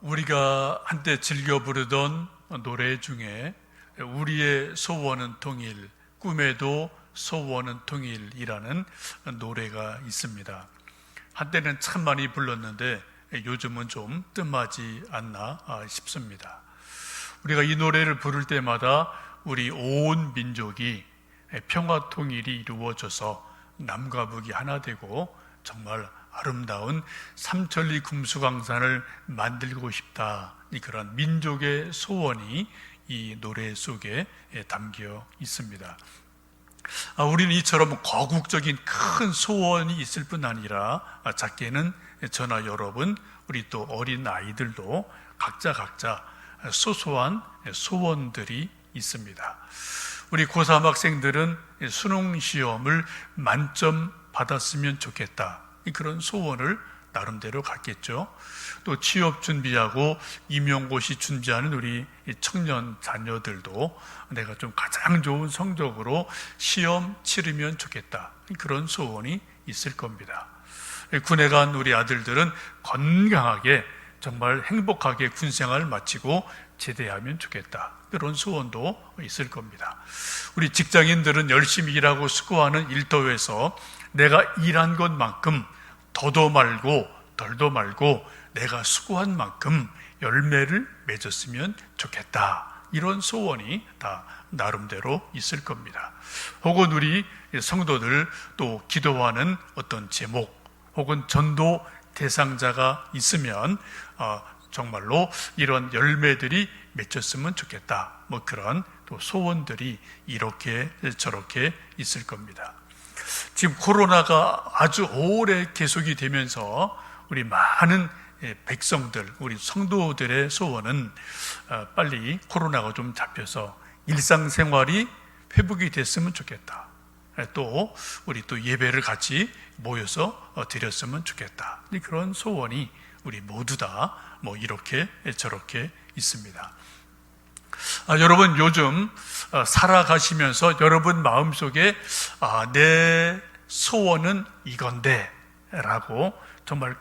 우리가 한때 즐겨 부르던 노래 중에 우리의 소원은 통일, 꿈에도 소원은 통일이라는 노래가 있습니다. 한때는 참 많이 불렀는데 요즘은 좀 뜸하지 않나 싶습니다. 우리가 이 노래를 부를 때마다 우리 온 민족이 평화 통일이 이루어져서 남과 북이 하나 되고 정말 아름다운 삼천리 금수강산을 만들고 싶다, 그런 민족의 소원이 이 노래 속에 담겨 있습니다. 우리는 이처럼 거국적인 큰 소원이 있을 뿐 아니라 작게는 저나 여러분, 우리 또 어린 아이들도 각자 소소한 소원들이 있습니다. 우리 고3 학생들은 수능 시험을 만점 받았으면 좋겠다, 그런 소원을 나름대로 갖겠죠. 또 취업 준비하고 임용고시 준비하는 우리 청년 자녀들도 내가 좀 가장 좋은 성적으로 시험 치르면 좋겠다, 그런 소원이 있을 겁니다. 군에 간 우리 아들들은 건강하게 정말 행복하게 군생활을 마치고 제대하면 좋겠다, 그런 소원도 있을 겁니다. 우리 직장인들은 열심히 일하고 수고하는 일터에서 내가 일한 것만큼 더도 말고 덜도 말고 내가 수고한 만큼 열매를 맺었으면 좋겠다, 이런 소원이 다 나름대로 있을 겁니다. 혹은 우리 성도들 또 기도하는 어떤 제목 혹은 전도 대상자가 있으면 정말로 이런 열매들이 맺혔으면 좋겠다, 그런 또 소원들이 이렇게 저렇게 있을 겁니다. 지금 코로나가 아주 오래 계속이 되면서 우리 많은 백성들, 우리 성도들의 소원은 빨리 코로나가 좀 잡혀서 일상생활이 회복이 됐으면 좋겠다, 또 우리 또 예배를 같이 모여서 드렸으면 좋겠다, 그런 소원이 우리 모두 다 이렇게 저렇게 있습니다. 여러분, 요즘 살아가시면서 여러분 마음속에 내 소원은 이건데 라고 정말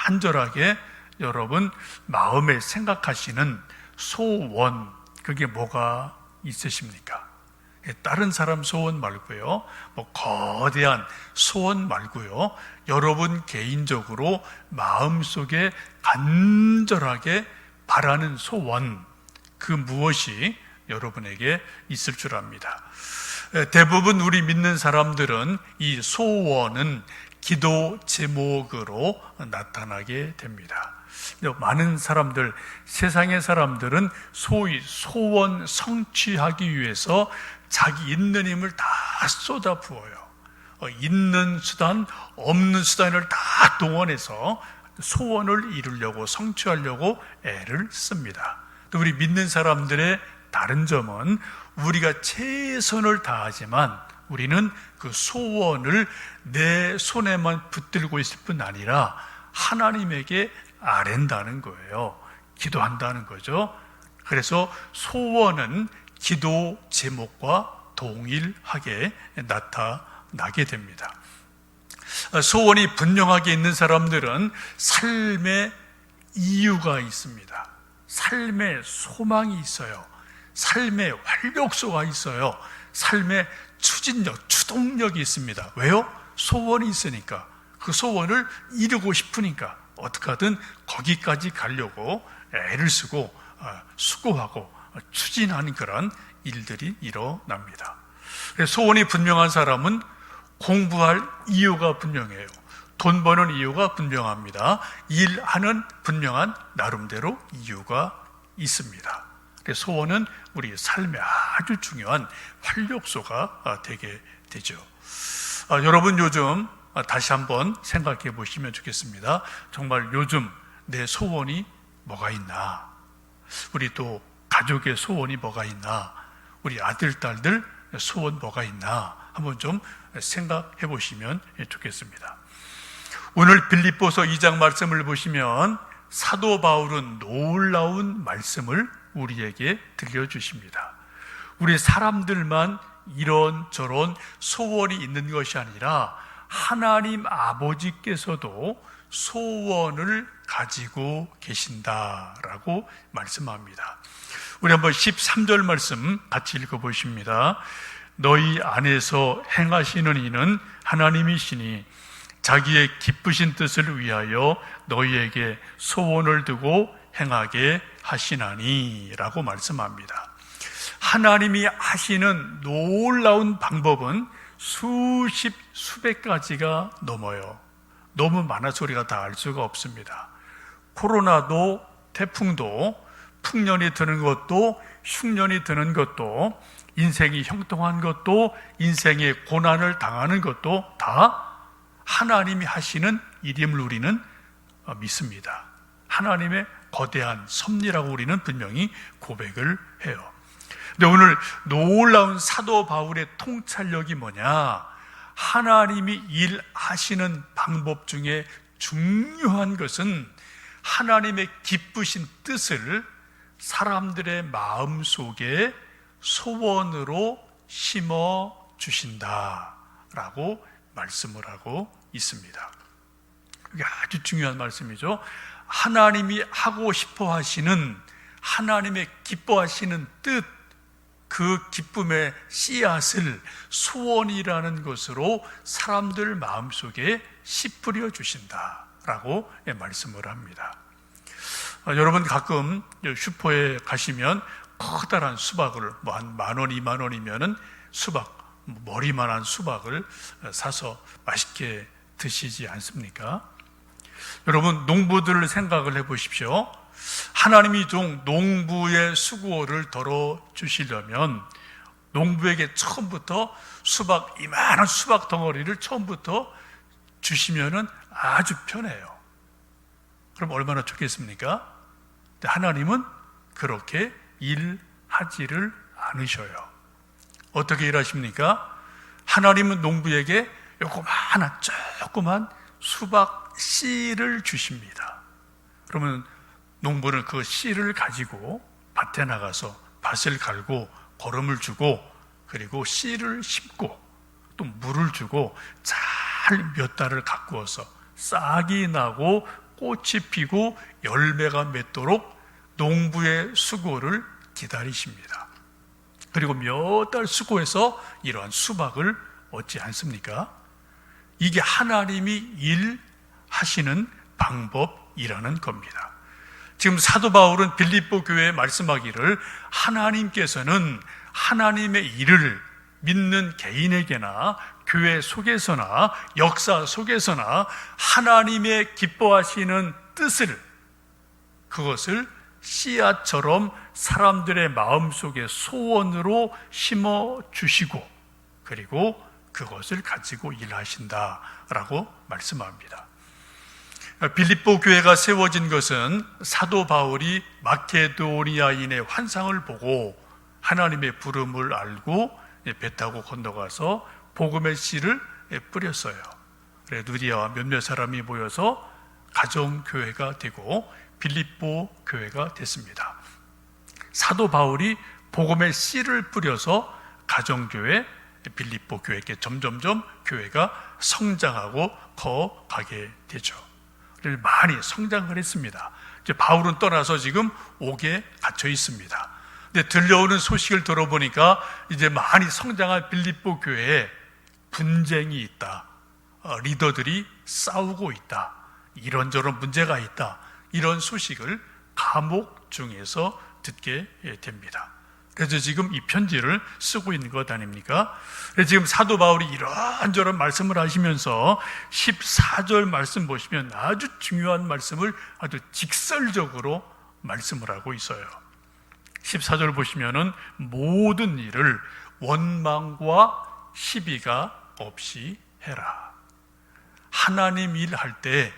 간절하게 여러분 마음에 생각하시는 소원, 그게 뭐가 있으십니까? 다른 사람 소원 말고요, 거대한 소원 말고요, 여러분 개인적으로 마음속에 간절하게 바라는 소원, 그 무엇이 여러분에게 있을 줄 압니다. 대부분 우리 믿는 사람들은 이 소원은 기도 제목으로 나타나게 됩니다. 많은 사람들, 세상의 사람들은 소위 소원 성취하기 위해서 자기 있는 힘을 다 쏟아 부어요. 있는 수단, 없는 수단을 다 동원해서 소원을 이루려고, 성취하려고 애를 씁니다. 또 우리 믿는 사람들의 다른 점은 우리가 최선을 다하지만 우리는 그 소원을 내 손에만 붙들고 있을 뿐 아니라 하나님에게 아랜다는 거예요. 기도한다는 거죠. 그래서 소원은 기도 제목과 동일하게 나타나게 됩니다. 소원이 분명하게 있는 사람들은 삶의 이유가 있습니다. 삶의 소망이 있어요. 삶의 활력소가 있어요. 삶의 추진력, 추동력이 있습니다. 왜요? 소원이 있으니까. 그 소원을 이루고 싶으니까 어떻게든 거기까지 가려고 애를 쓰고 수고하고 추진하는 그런 일들이 일어납니다. 소원이 분명한 사람은 공부할 이유가 분명해요. 돈 버는 이유가 분명합니다. 일하는 분명한 나름대로 이유가 있습니다. 소원은 우리 삶에 아주 중요한 활력소가 되게 되죠. 여러분, 요즘 다시 한번 생각해 보시면 좋겠습니다. 정말 요즘 내 소원이 뭐가 있나? 우리 또 가족의 소원이 뭐가 있나? 우리 아들, 딸들 소원 뭐가 있나? 한번 좀 생각해 보시면 좋겠습니다. 오늘 빌립보서 2장 말씀을 보시면 사도 바울은 놀라운 말씀을 우리에게 들려주십니다. 우리 사람들만 이런저런 소원이 있는 것이 아니라 하나님 아버지께서도 소원을 가지고 계신다라고 말씀합니다. 우리 한번 13절 말씀 같이 읽어보십니다. 너희 안에서 행하시는 이는 하나님이시니 자기의 기쁘신 뜻을 위하여 너희에게 소원을 두고 행하게 하시나니 라고 말씀합니다. 하나님이 하시는 놀라운 방법은 수십, 수백 가지가 넘어요. 너무 많아서 우리가 다 알 수가 없습니다. 코로나도, 태풍도, 풍년이 드는 것도, 흉년이 드는 것도, 인생이 형통한 것도, 인생의 고난을 당하는 것도 다 하나님이 하시는 일임을 우리는 믿습니다. 하나님의 거대한 섭리라고 우리는 분명히 고백을 해요. 근데 오늘 놀라운 사도 바울의 통찰력이 뭐냐? 하나님이 일하시는 방법 중에 중요한 것은 하나님의 기쁘신 뜻을 사람들의 마음속에 소원으로 심어 주신다라고 말씀을 하고 있습니다. 이게 아주 중요한 말씀이죠. 하나님이 하고 싶어 하시는, 하나님의 기뻐하시는 뜻, 그 기쁨의 씨앗을 소원이라는 것으로 사람들 마음속에 씨뿌려 주신다라고 말씀을 합니다. 여러분 가끔 슈퍼에 가시면 커다란 수박을 한 10,000원, 20,000원이면은 수박, 머리만한 수박을 사서 맛있게 드시지 않습니까? 여러분 농부들을 생각을 해보십시오. 하나님이 좀 농부의 수고를 덜어주시려면 농부에게 처음부터 이만한 수박 덩어리를 처음부터 주시면은 아주 편해요. 그럼 얼마나 좋겠습니까? 근데 하나님은 그렇게 일하지를 않으셔요. 어떻게 일하십니까? 하나님은 농부에게 조그만 수박 씨를 주십니다. 그러면 농부는 그 씨를 가지고 밭에 나가서 밭을 갈고 거름을 주고 그리고 씨를 심고 또 물을 주고 잘 몇 달을 가꾸어서 싹이 나고 꽃이 피고 열매가 맺도록 농부의 수고를 기다리십니다. 그리고 몇 달 수고해서 이러한 수박을 얻지 않습니까? 이게 하나님이 일하시는 방법이라는 겁니다. 지금 사도 바울은 빌립보 교회에 말씀하기를 하나님께서는 하나님의 일을 믿는 개인에게나 교회 속에서나 역사 속에서나 하나님의 기뻐하시는 뜻을, 그것을 씨앗처럼 사람들의 마음속에 소원으로 심어주시고 그리고 그것을 가지고 일하신다라고 말씀합니다. 빌립보 교회가 세워진 것은 사도 바울이 마케도니아인의 환상을 보고 하나님의 부름을 알고 배 타고 건너가서 복음의 씨를 뿌렸어요. 그래 누리아와 몇몇 사람이 모여서 가정교회가 되고 빌립보 교회가 됐습니다. 사도 바울이 복음의 씨를 뿌려서 가정교회, 빌립보 교회께 점점점 교회가 성장하고 커가게 되죠. 많이 성장을 했습니다. 이제 바울은 떠나서 지금 옥에 갇혀 있습니다. 근데 들려오는 소식을 들어보니까 이제 많이 성장한 빌립보 교회에 분쟁이 있다. 리더들이 싸우고 있다. 이런저런 문제가 있다. 이런 소식을 감옥 중에서 듣게 됩니다. 그래서 지금 이 편지를 쓰고 있는 것 아닙니까? 그래서 지금 사도 바울이 이런저런 말씀을 하시면서 14절 말씀 보시면 아주 중요한 말씀을 아주 직설적으로 말씀을 하고 있어요. 14절 보시면은 모든 일을 원망과 시비가 없이 해라. 하나님 일할 때,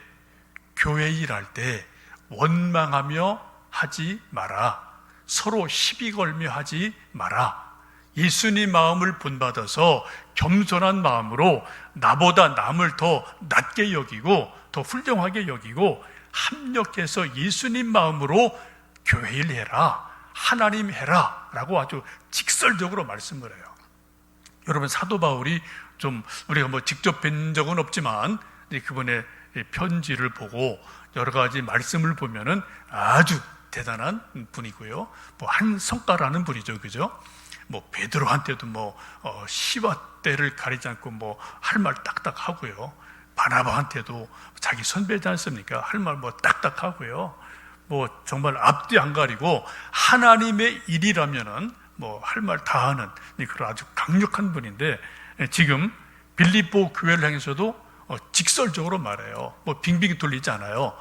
교회 일할 때 원망하며 하지 마라. 서로 시비 걸며 하지 마라. 예수님 마음을 본받아서 겸손한 마음으로 나보다 남을 더 낮게 여기고 더 훌륭하게 여기고 합력해서 예수님 마음으로 교회 일 해라. 하나님 해라 라고 아주 직설적으로 말씀을 해요. 여러분 사도 바울이 좀 우리가 직접 뵌 적은 없지만 그분의 편지를 보고 여러 가지 말씀을 보면은 아주 대단한 분이고요. 뭐 한성가라는 분이죠, 그죠? 뭐 베드로한테도 시와 때를 가리지 않고 할 말 딱딱 하고요. 바나바한테도 자기 선배지 않습니까? 할 말 딱딱 하고요. 정말 앞뒤 안 가리고 하나님의 일이라면은 할 말 다 하는 그런 아주 강력한 분인데, 지금 빌립보 교회를 향해서도 직설적으로 말해요. 빙빙 돌리지 않아요.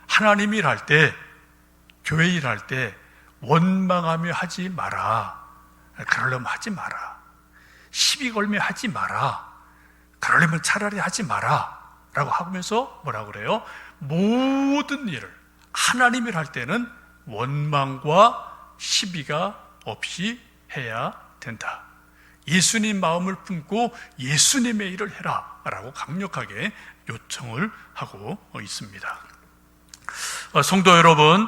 하나님 일할 때, 교회 일할 때 원망하며 하지 마라. 그러려면 하지 마라. 시비 걸며 하지 마라. 그러려면 차라리 하지 마라. 라고 하면서 뭐라고 그래요? 모든 일을 하나님 일할 때는 원망과 시비가 없이 해야 된다. 예수님 마음을 품고 예수님의 일을 해라 라고 강력하게 요청을 하고 있습니다. 성도 여러분,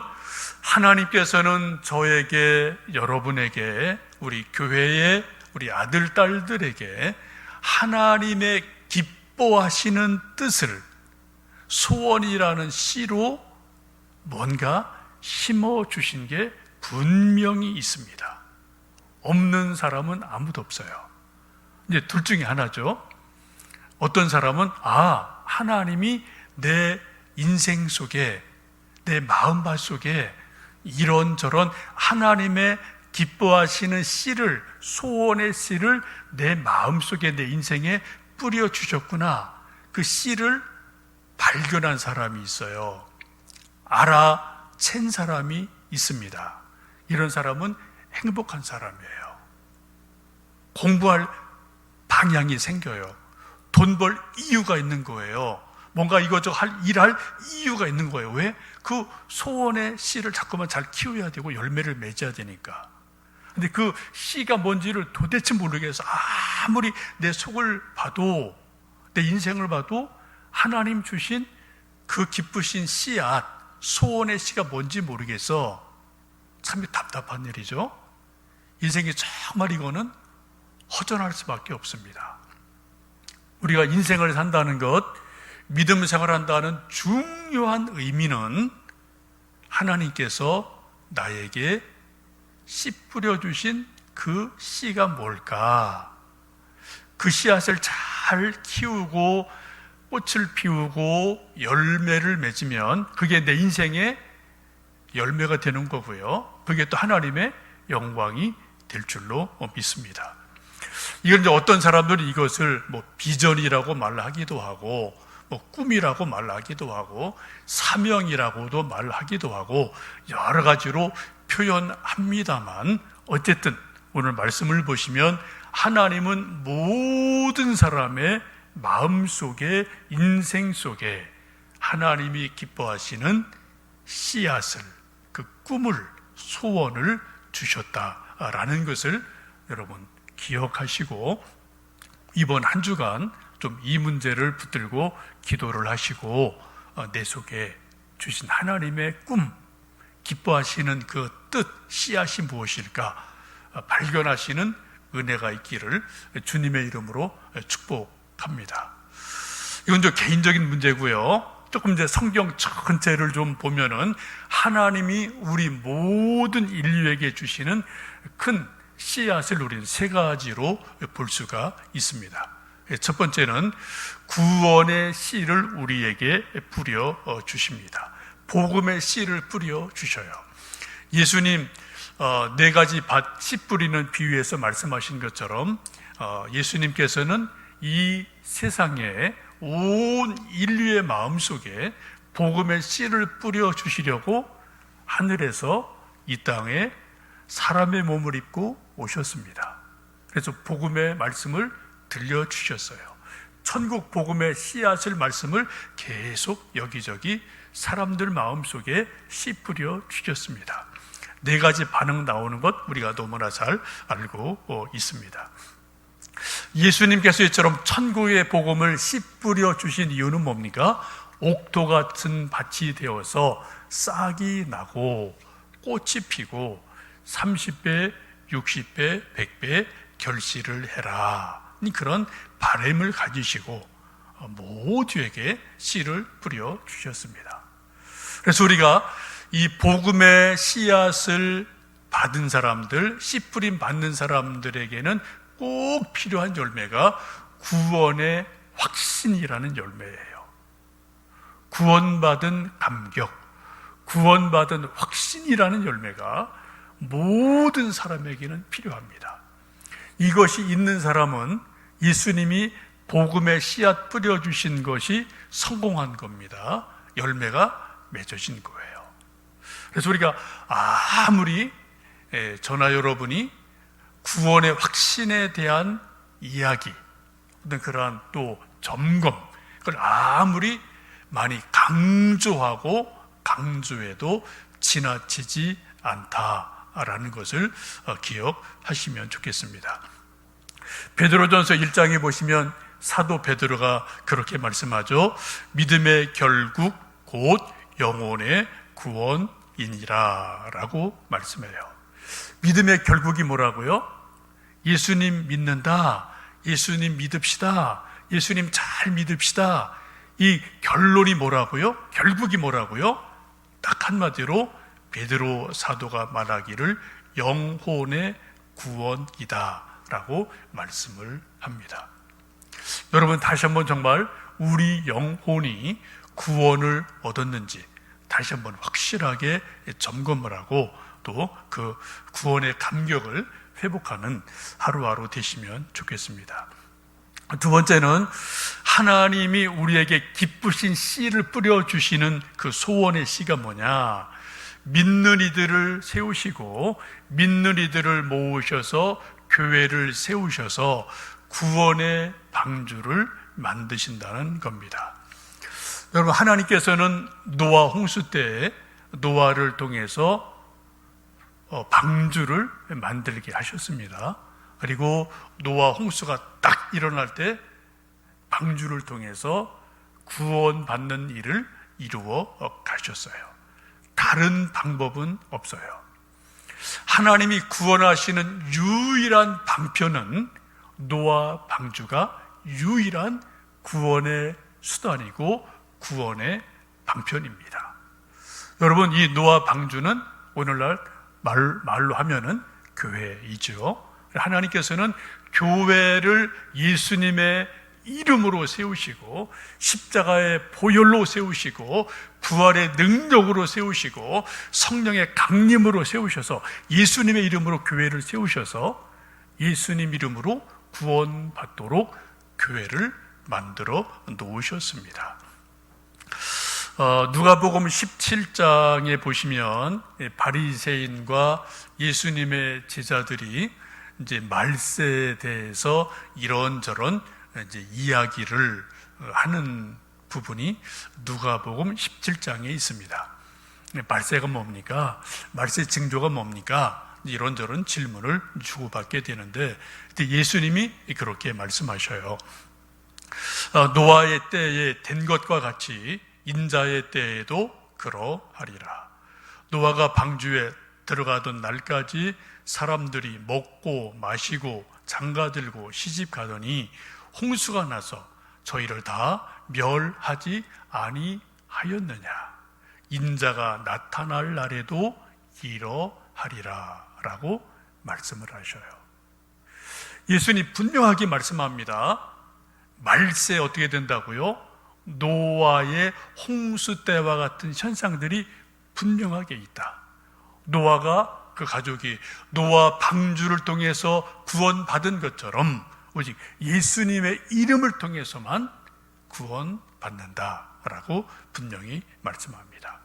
하나님께서는 저에게, 여러분에게, 우리 교회의 우리 아들, 딸들에게 하나님의 기뻐하시는 뜻을 소원이라는 씨로 뭔가 심어주신 게 분명히 있습니다. 없는 사람은 아무도 없어요. 이제 둘 중에 하나죠. 어떤 사람은 하나님이 내 인생 속에, 내 마음밭 속에 이런저런 하나님의 기뻐하시는 씨를, 소원의 씨를 내 마음속에, 내 인생에 뿌려주셨구나. 그 씨를 발견한 사람이 있어요. 알아챈 사람이 있습니다. 이런 사람은 행복한 사람이에요. 공부할 방향이 생겨요. 돈 벌 이유가 있는 거예요. 뭔가 이것저것 일할 이유가 있는 거예요. 왜? 그 소원의 씨를 자꾸만 잘 키워야 되고 열매를 맺어야 되니까. 근데 그 씨가 뭔지를 도대체 모르겠어. 아무리 내 속을 봐도, 내 인생을 봐도 하나님 주신 그 기쁘신 씨앗, 소원의 씨가 뭔지 모르겠어. 참 답답한 일이죠. 인생이 정말 이거는 허전할 수밖에 없습니다. 우리가 인생을 산다는 것, 믿음 생활한다는 중요한 의미는 하나님께서 나에게 씨 뿌려주신 그 씨가 뭘까? 그 씨앗을 잘 키우고 꽃을 피우고 열매를 맺으면 그게 내 인생의 열매가 되는 거고요. 그게 또 하나님의 영광이 될 줄로 믿습니다. 이건 이제 어떤 사람들은 이것을 비전이라고 말하기도 하고, 꿈이라고 말하기도 하고, 사명이라고도 말하기도 하고, 여러 가지로 표현합니다만, 어쨌든 오늘 말씀을 보시면 하나님은 모든 사람의 마음 속에, 인생 속에 하나님이 기뻐하시는 씨앗을, 그 꿈을, 소원을 주셨다라는 것을 여러분 기억하시고, 이번 한 주간 좀 이 문제를 붙들고 기도를 하시고, 내 속에 주신 하나님의 꿈, 기뻐하시는 그 뜻, 씨앗이 무엇일까 발견하시는 은혜가 있기를 주님의 이름으로 축복합니다. 이건 좀 개인적인 문제고요. 조금 이제 성경 전체를 좀 보면은 하나님이 우리 모든 인류에게 주시는 큰 씨앗을 우리는 세 가지로 볼 수가 있습니다. 첫 번째는 구원의 씨를 우리에게 뿌려 주십니다. 복음의 씨를 뿌려 주셔요. 예수님 네 가지 밭 씨 뿌리는 비유에서 말씀하신 것처럼 예수님께서는 이 세상에 온 인류의 마음속에 복음의 씨를 뿌려 주시려고 하늘에서 이 땅에 사람의 몸을 입고 오셨습니다. 그래서 복음의 말씀을 들려주셨어요. 천국 복음의 씨앗을, 말씀을 계속 여기저기 사람들 마음속에 씨 뿌려 주셨습니다. 네 가지 반응 나오는 것 우리가 너무나 잘 알고 있습니다. 예수님께서 이처럼 천국의 복음을 씨 뿌려 주신 이유는 뭡니까? 옥토 같은 밭이 되어서 싹이 나고 꽃이 피고 30배, 60배, 100배 결실을 해라. 그런 바람을 가지시고 모두에게 씨를 뿌려 주셨습니다. 그래서 우리가 이 복음의 씨앗을 받은 사람들, 씨 뿌림 받는 사람들에게는 꼭 필요한 열매가 구원의 확신이라는 열매예요. 구원받은 감격, 구원받은 확신이라는 열매가 모든 사람에게는 필요합니다. 이것이 있는 사람은 예수님이 복음의 씨앗 뿌려주신 것이 성공한 겁니다. 열매가 맺어진 거예요. 그래서 우리가 아무리 저나 여러분이 구원의 확신에 대한 이야기, 그러한 또 점검, 그걸 아무리 많이 강조하고 강조해도 지나치지 않다라는 것을 기억하시면 좋겠습니다. 베드로전서 1장에 보시면 사도 베드로가 그렇게 말씀하죠. 믿음의 결국 곧 영혼의 구원이니라 라고 말씀해요. 믿음의 결국이 뭐라고요? 예수님 믿는다, 예수님 믿읍시다, 예수님 잘 믿읍시다. 이 결론이 뭐라고요? 결국이 뭐라고요? 딱 한마디로 베드로 사도가 말하기를 영혼의 구원이다 라고 말씀을 합니다. 여러분, 다시 한번 정말 우리 영혼이 구원을 얻었는지 다시 한번 확실하게 점검을 하고 또 그 구원의 감격을 회복하는 하루하루 되시면 좋겠습니다. 두 번째는 하나님이 우리에게 기쁘신 씨를 뿌려주시는 그 소원의 씨가 뭐냐? 믿는 이들을 세우시고 믿는 이들을 모으셔서 교회를 세우셔서 구원의 방주를 만드신다는 겁니다. 여러분, 하나님께서는 노아 홍수 때에 노아를 통해서 방주를 만들게 하셨습니다. 그리고 노아 홍수가 딱 일어날 때 방주를 통해서 구원받는 일을 이루어 가셨어요. 다른 방법은 없어요. 하나님이 구원하시는 유일한 방편은 노아 방주가 유일한 구원의 수단이고 구원의 방편입니다. 여러분, 이 노아 방주는 오늘날 말로 하면은 교회이죠. 하나님께서는 교회를 예수님의 이름으로 세우시고 십자가의 보혈로 세우시고 부활의 능력으로 세우시고 성령의 강림으로 세우셔서 예수님의 이름으로 교회를 세우셔서 예수님 이름으로 구원받도록 교회를 만들어 놓으셨습니다. 누가복음 17장에 보시면 바리새인과 예수님의 제자들이 이제 말세에 대해서 이런저런 이제 이야기를 하는 부분이 누가복음 17장에 있습니다. 말세가 뭡니까? 말세 징조가 뭡니까? 이런저런 질문을 주고받게 되는데 예수님이 그렇게 말씀하셔요. 노아의 때에 된 것과 같이 인자의 때에도 그러하리라. 노아가 방주에 들어가던 날까지 사람들이 먹고 마시고 장가들고 시집 가더니 홍수가 나서 저희를 다 멸하지 아니하였느냐. 인자가 나타날 날에도 이러하리라 라고 말씀을 하셔요. 예수님 분명하게 말씀합니다. 말세 어떻게 된다고요? 노아의 홍수 때와 같은 현상들이 분명하게 있다. 노아가 그 가족이 노아 방주를 통해서 구원받은 것처럼 오직 예수님의 이름을 통해서만 구원받는다라고 분명히 말씀합니다.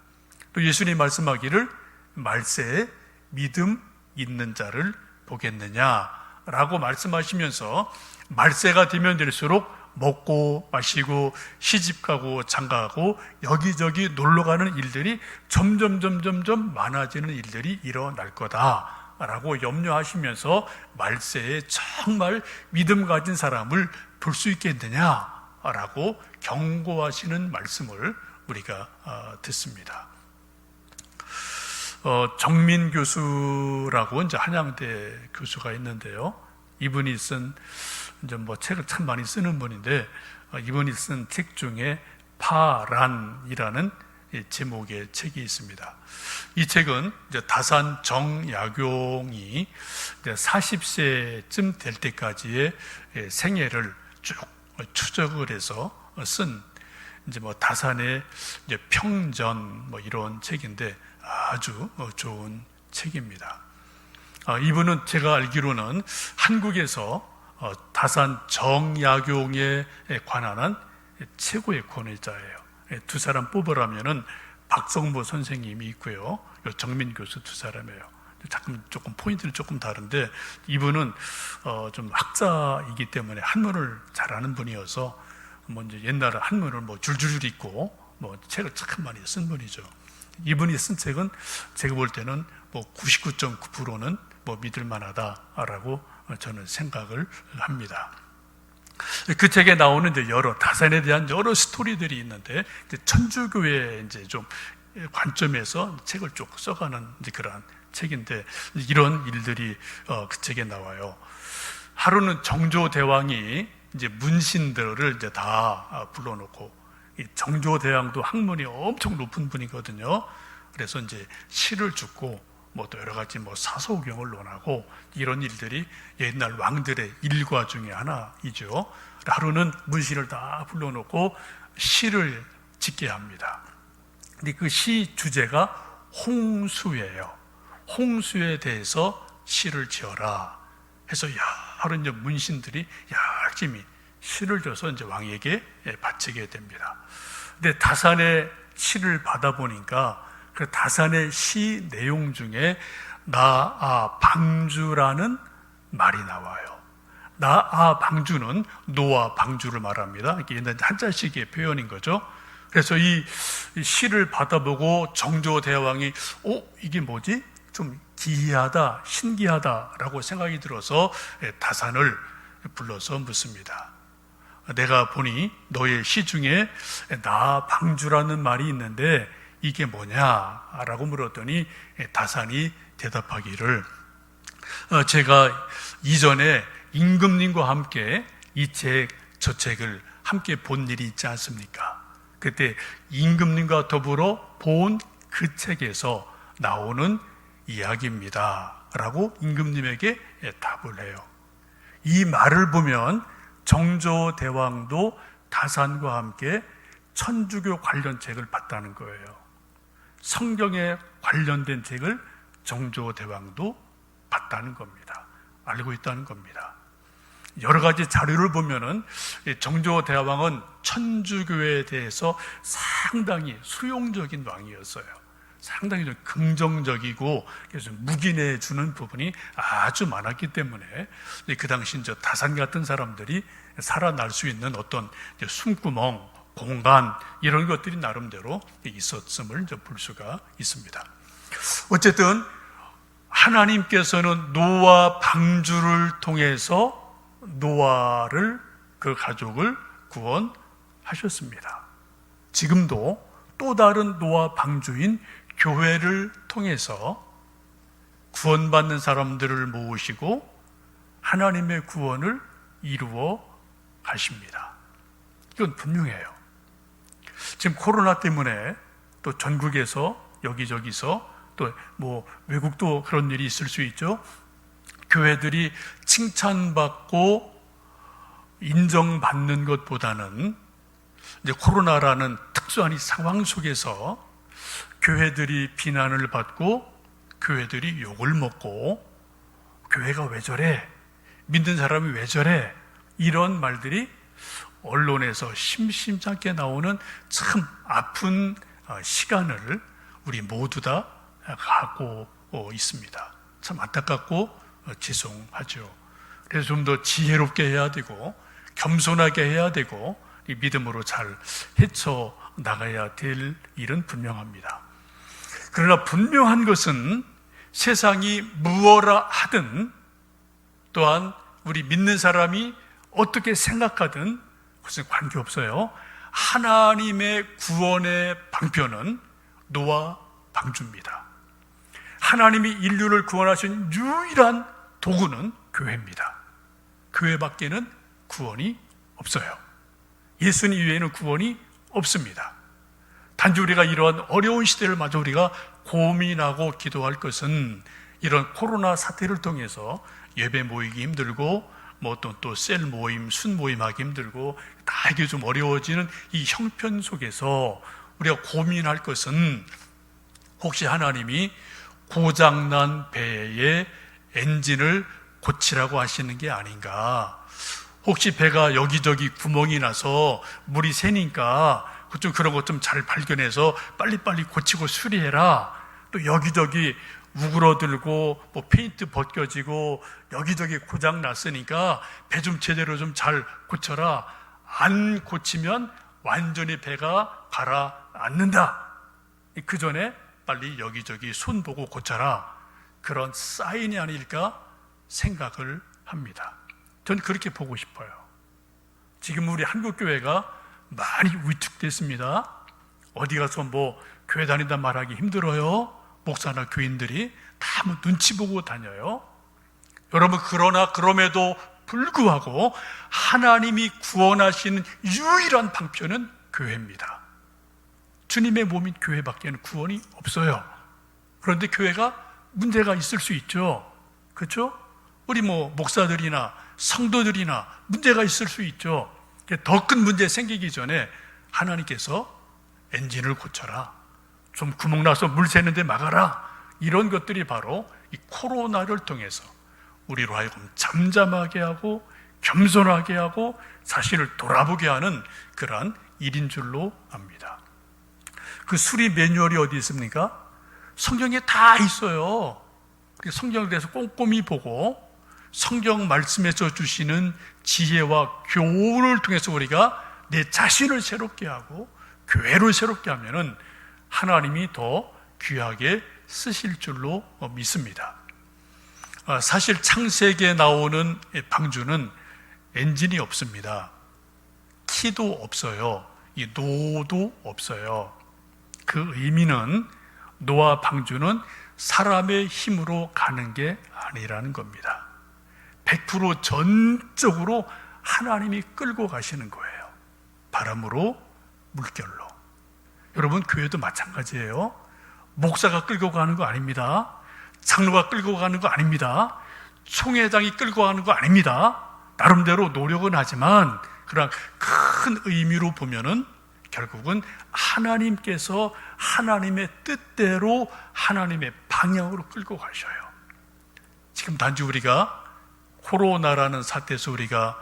또 예수님 말씀하기를 말세에 믿음 있는 자를 보겠느냐라고 말씀하시면서 말세가 되면 될수록 먹고 마시고 시집가고 장가가고 여기저기 놀러가는 일들이 점점 많아지는 일들이 일어날 거다라고 염려하시면서 말세에 정말 믿음 가진 사람을 볼 수 있겠느냐라고 경고하시는 말씀을 우리가 듣습니다. 정민 교수라고 이제 한양대 교수가 있는데요. 이분이 쓴 이제 책을 참 많이 쓰는 분인데 이분이 쓴 책 중에 파란이라는 제목의 책이 있습니다. 이 책은 이제 다산 정약용이 40세쯤 될 때까지의 생애를 쭉 추적을 해서 쓴 이제 다산의 이제 평전 이런 책인데 아주 좋은 책입니다. 이분은 제가 알기로는 한국에서 다산 정약용에 관한 최고의 권위자예요. 두 사람 뽑으라면은 박성모 선생님이 있고요, 정민 교수 두 사람이에요. 조금 포인트는 조금 다른데 이분은 좀 학자이기 때문에 한문을 잘 아는 분이어서 이제 옛날에 한문을 줄줄줄 읽고 책을 참 많이 쓴 분이죠. 이분이 쓴 책은 제가 볼 때는 99.9%는 믿을 만하다라고 저는 생각을 합니다. 그 책에 나오는 이제 다산에 대한 여러 스토리들이 있는데 천주교의 이제 좀 관점에서 책을 쭉 써가는 이제 그러한 책인데 이런 일들이 그 책에 나와요. 하루는 정조대왕이 이제 문신들을 이제 다 불러놓고, 이 정조대왕도 학문이 엄청 높은 분이거든요. 그래서 이제 시를 듣고 또 여러 가지 사소경을 논하고 이런 일들이 옛날 왕들의 일과 중에 하나이죠. 하루는 문신을 다 불러놓고 시를 짓게 합니다. 근데 그 시 주제가 홍수예요. 홍수에 대해서 시를 지어라 해서 여러 이제 문신들이 열심히 시를 줘서 이제 왕에게 바치게 됩니다. 근데 다산의 시를 받아보니까 그 다산의 시 내용 중에 나아방주라는 말이 나와요. 나아방주는 노와 방주를 말합니다. 이게 옛날 한자식의 표현인 거죠. 그래서 이 시를 받아보고 정조대왕이 이게 뭐지? 좀 기이하다, 신기하다라고 생각이 들어서 다산을 불러서 묻습니다. 내가 보니 너의 시 중에 나방주라는 말이 있는데 이게 뭐냐라고 물었더니 다산이 대답하기를, 제가 이전에 임금님과 함께 저 책을 함께 본 일이 있지 않습니까? 그때 임금님과 더불어 본 그 책에서 나오는 이야기입니다 라고 임금님에게 답을 해요. 이 말을 보면 정조대왕도 다산과 함께 천주교 관련 책을 봤다는 거예요. 성경에 관련된 책을 정조대왕도 봤다는 겁니다. 알고 있다는 겁니다. 여러 가지 자료를 보면은 정조대왕은 천주교에 대해서 상당히 수용적인 왕이었어요. 상당히 좀 긍정적이고 그래서 묵인해 주는 부분이 아주 많았기 때문에 그 당시 이제 다산 같은 사람들이 살아날 수 있는 어떤 숨구멍, 공간 이런 것들이 나름대로 있었음을 이제 볼 수가 있습니다. 어쨌든 하나님께서는 노아 방주를 통해서 노아를 그 가족을 구원하셨습니다. 지금도 또 다른 노아 방주인 교회를 통해서 구원받는 사람들을 모으시고 하나님의 구원을 이루어 가십니다. 이건 분명해요. 지금 코로나 때문에 또 전국에서 여기저기서 또 외국도 그런 일이 있을 수 있죠. 교회들이 칭찬받고 인정받는 것보다는 이제 코로나라는 특수한 이 상황 속에서 교회들이 비난을 받고 교회들이 욕을 먹고 교회가 왜 저래? 믿는 사람이 왜 저래? 이런 말들이 언론에서 심심찮게 나오는 참 아픈 시간을 우리 모두 다 갖고 있습니다. 참 안타깝고 죄송하죠. 그래서 좀 더 지혜롭게 해야 되고 겸손하게 해야 되고 이 믿음으로 잘 헤쳐나가야 될 일은 분명합니다. 그러나 분명한 것은 세상이 무엇라 하든 또한 우리 믿는 사람이 어떻게 생각하든 그것은 관계없어요. 하나님의 구원의 방편은 노아 방주입니다. 하나님이 인류를 구원하신 유일한 도구는 교회입니다. 교회밖에는 구원이 없어요. 예수님 이외에는 구원이 없습니다. 단지 우리가 이러한 어려운 시대를 마저 우리가 고민하고 기도할 것은 이런 코로나 사태를 통해서 예배 모이기 힘들고 또 셀 모임, 순 모임 하기 힘들고 다 이게 좀 어려워지는 이 형편 속에서 우리가 고민할 것은 혹시 하나님이 고장난 배의 엔진을 고치라고 하시는 게 아닌가? 혹시 배가 여기저기 구멍이 나서 물이 새니까 좀 그런 것 좀 잘 발견해서 빨리빨리 고치고 수리해라. 또 여기저기 우그러들고 페인트 벗겨지고 여기저기 고장 났으니까 배 좀 제대로 좀 잘 고쳐라. 안 고치면 완전히 배가 가라앉는다. 그 전에 빨리 여기저기 손 보고 고쳐라. 그런 사인이 아닐까 생각을 합니다. 전 그렇게 보고 싶어요. 지금 우리 한국교회가 많이 위축됐습니다. 어디 가서 교회 다닌다 말하기 힘들어요. 목사나 교인들이 다 눈치 보고 다녀요. 여러분, 그럼에도 불구하고 하나님이 구원하시는 유일한 방편은 교회입니다. 주님의 몸인 교회밖에는 구원이 없어요. 그런데 교회가 문제가 있을 수 있죠. 그렇죠? 우리 목사들이나 성도들이나 문제가 있을 수 있죠. 더 큰 문제 생기기 전에 하나님께서 엔진을 고쳐라. 좀 구멍 나서 물 새는데 막아라. 이런 것들이 바로 이 코로나를 통해서 우리로 하여금 잠잠하게 하고 겸손하게 하고 자신을 돌아보게 하는 그러한 일인 줄로 압니다. 그 수리 매뉴얼이 어디 있습니까? 성경에 다 있어요. 성경에 대해서 꼼꼼히 보고 성경 말씀에서 주시는 지혜와 교훈을 통해서 우리가 내 자신을 새롭게 하고 교회를 새롭게 하면은 하나님이 더 귀하게 쓰실 줄로 믿습니다. 사실 창세기에 나오는 방주는 엔진이 없습니다. 키도 없어요. 이 노도 없어요. 그 의미는 노아 방주는 사람의 힘으로 가는 게 아니라는 겁니다. 100% 전적으로 하나님이 끌고 가시는 거예요. 바람으로, 물결로. 여러분, 교회도 마찬가지예요. 목사가 끌고 가는 거 아닙니다. 장로가 끌고 가는 거 아닙니다. 총회장이 끌고 가는 거 아닙니다. 나름대로 노력은 하지만 그런 큰 의미로 보면은 결국은 하나님께서 하나님의 뜻대로 하나님의 방향으로 끌고 가셔요. 지금 단지 우리가 코로나라는 사태에서 우리가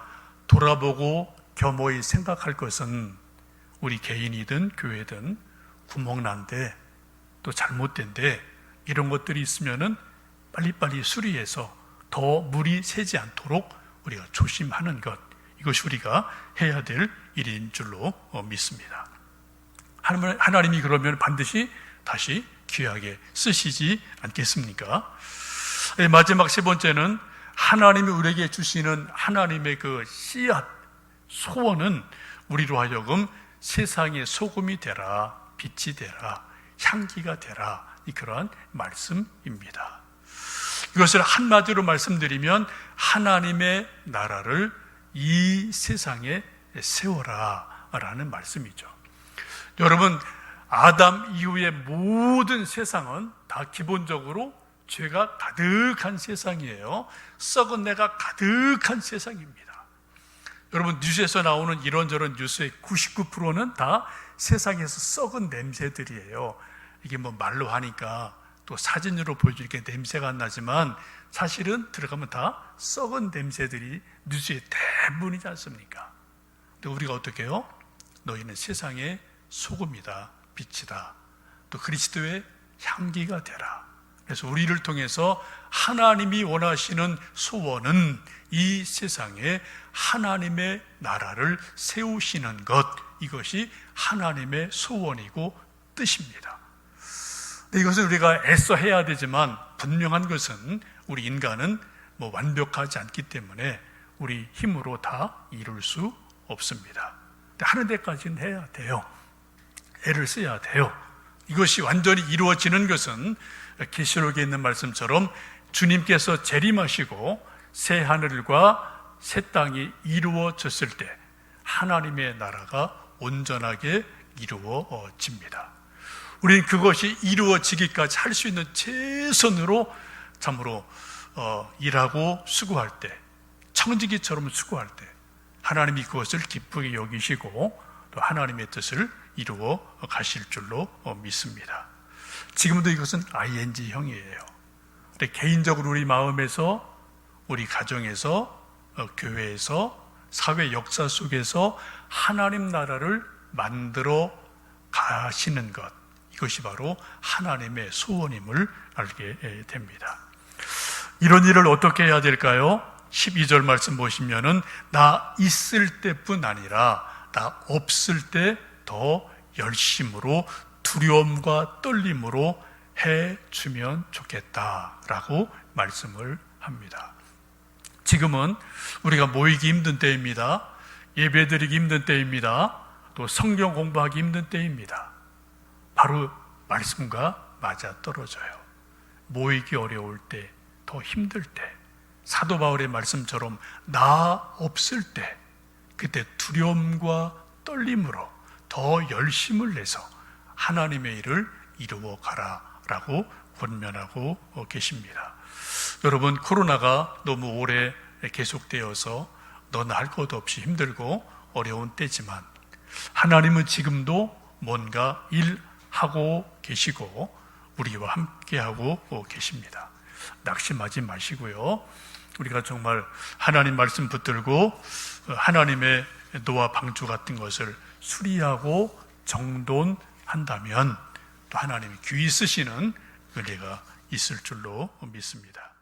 돌아보고 겸허히 생각할 것은 우리 개인이든 교회든 구멍난데 또 잘못된데 이런 것들이 있으면은 빨리빨리 수리해서 더 물이 새지 않도록 우리가 조심하는 것, 이것이 우리가 해야 될 일인 줄로 믿습니다. 하나님이 그러면 반드시 다시 귀하게 쓰시지 않겠습니까? 마지막 세 번째는 하나님이 우리에게 주시는 하나님의 그 씨앗, 소원은 우리로 하여금 세상의 소금이 되라, 빛이 되라, 향기가 되라, 그러한 말씀입니다. 이것을 한마디로 말씀드리면 하나님의 나라를 이 세상에 세워라 라는 말씀이죠. 여러분, 아담 이후의 모든 세상은 다 기본적으로 죄가 가득한 세상이에요. 썩은 내가 가득한 세상입니다. 여러분, 뉴스에서 나오는 이런저런 뉴스의 99%는 다 세상에서 썩은 냄새들이에요. 이게 말로 하니까 또 사진으로 보여주니까 냄새가 안 나지만 사실은 들어가면 다 썩은 냄새들이 뉴스의 대부분이지 않습니까? 근데 우리가 어떻게 해요? 너희는 세상의 소금이다, 빛이다, 또 그리스도의 향기가 되라. 그래서 우리를 통해서 하나님이 원하시는 소원은 이 세상에 하나님의 나라를 세우시는 것, 이것이 하나님의 소원이고 뜻입니다. 이것을 우리가 애써 해야 되지만 분명한 것은 우리 인간은 완벽하지 않기 때문에 우리 힘으로 다 이룰 수 없습니다. 하는 데까지는 해야 돼요. 애를 써야 돼요. 이것이 완전히 이루어지는 것은 계시록에 있는 말씀처럼 주님께서 재림하시고 새 하늘과 새 땅이 이루어졌을 때 하나님의 나라가 온전하게 이루어집니다. 우리는 그것이 이루어지기까지 할 수 있는 최선으로 참으로 일하고 수고할 때, 청지기처럼 수고할 때 하나님이 그것을 기쁘게 여기시고 또 하나님의 뜻을 이루어 가실 줄로 믿습니다. 지금도 이것은 ing형이에요. 개인적으로 우리 마음에서, 우리 가정에서, 교회에서, 사회 역사 속에서 하나님 나라를 만들어 가시는 것, 이것이 바로 하나님의 소원임을 알게 됩니다. 이런 일을 어떻게 해야 될까요? 12절 말씀 보시면은 나 있을 때뿐 아니라 나 없을 때 더 열심으로 두려움과 떨림으로 해주면 좋겠다라고 말씀을 합니다. 지금은 우리가 모이기 힘든 때입니다. 예배드리기 힘든 때입니다. 또 성경 공부하기 힘든 때입니다. 바로 말씀과 맞아 떨어져요. 모이기 어려울 때, 더 힘들 때, 사도 바울의 말씀처럼 나 없을 때, 그때 두려움과 떨림으로 더 열심을 내서 하나님의 일을 이루어 가라라고 권면하고 계십니다. 여러분, 코로나가 너무 오래 계속되어서 너나 할 것 없이 힘들고 어려운 때지만 하나님은 지금도 뭔가 일하고 계시고 우리와 함께하고 계십니다. 낙심하지 마시고요. 우리가 정말 하나님 말씀 붙들고 하나님의 노와 방주 같은 것을 수리하고 정돈한다면 또 하나님이 귀히 쓰시는 은혜가 있을 줄로 믿습니다.